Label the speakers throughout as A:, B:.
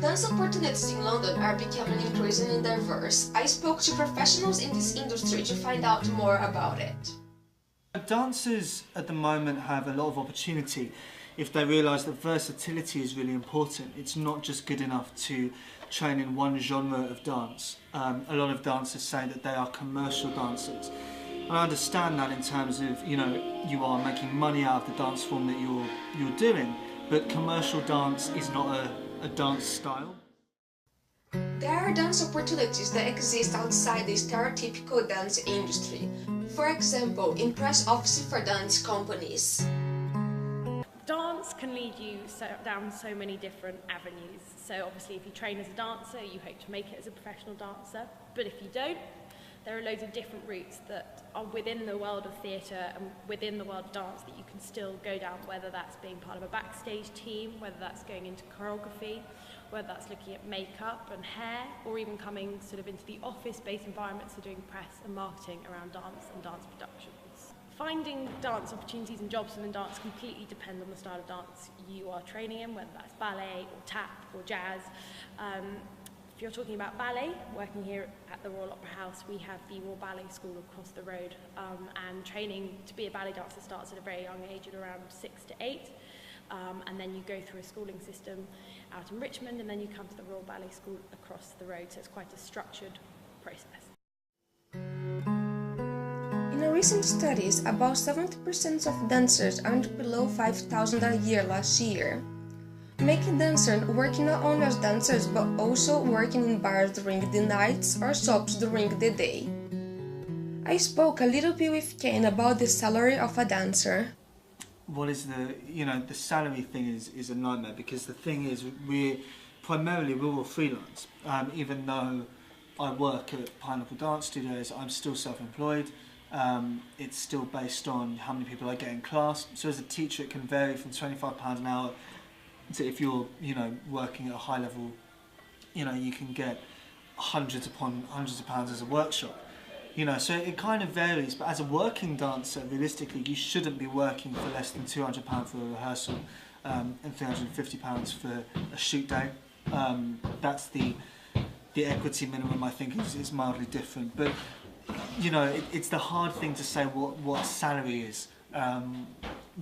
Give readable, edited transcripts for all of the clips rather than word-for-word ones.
A: Dance opportunities in London are becoming increasingly diverse. I spoke to professionals in this industry to find out more about it.
B: Dancers at the moment have a lot of opportunity if they realise that versatility is really important. It's not just good enough to train in one genre of dance. A lot of dancers say that they are commercial dancers. And I understand that in terms of, you are making money out of the dance form that you're doing, but commercial dance is not a dance style.
A: There are dance opportunities that exist outside the stereotypical dance industry. For example, in press officer for dance companies.
C: Dance can lead you down so many different avenues. So obviously if you train as a dancer, you hope to make it as a professional dancer. But if you don't, there are loads of different routes that are within the world of theatre and within the world of dance that you can still go down, whether that's being part of a backstage team, whether that's going into choreography, whether that's looking at makeup and hair, or even coming sort of into the office-based environments of doing press and marketing around dance and dance productions. Finding dance opportunities and jobs within dance completely depend on the style of dance you are training in, whether that's ballet or tap or jazz. If you're talking about ballet, working here at the Royal Opera House, we have the Royal Ballet School across the road, and training to be a ballet dancer starts at a very young age, at around 6 to 8, and then you go through a schooling system out in Richmond, and then you come to the Royal Ballet School across the road, so it's quite a structured process.
A: In a recent studies, about 70% of dancers earned below $5,000 a year last year. Making dancers working not only as dancers but also working in bars during the nights or shops during the day. I spoke a little bit with Kane about the salary of a dancer.
B: What is the salary thing is a nightmare, because the thing is we're all freelance. Even though I work at Pineapple Dance Studios, I'm still self-employed. It's still based on how many people I get in class. So as a teacher, it can vary from £25 an hour to, if you're working at a high level, you can get hundreds upon hundreds of pounds as a workshop. So it kind of varies, but as a working dancer, realistically, you shouldn't be working for less than £200 for a rehearsal and £350 for a shoot day. That's the equity minimum, I think, is mildly different. But it's the hard thing to say what salary is,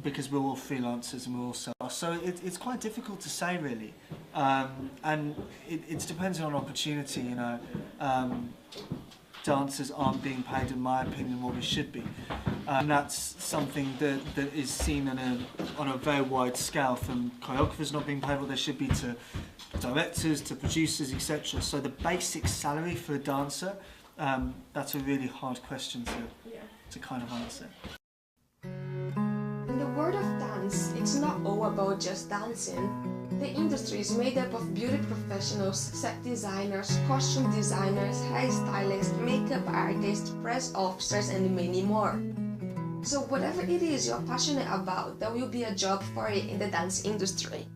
B: because we're all freelancers and we're all self. So it's quite difficult to say, really, and it's depending on opportunity. Dancers aren't being paid, in my opinion, what we should be, and that's something that is seen on a very wide scale, from choreographers not being paid what they should be, to directors, to producers, etc. So the basic salary for a dancer, that's a really hard question to kind of answer.
A: In the world of dance, it's not all about just dancing. The industry is made up of beauty professionals, set designers, costume designers, hairstylists, makeup artists, press officers, and many more. So whatever it is you're passionate about, there will be a job for it in the dance industry.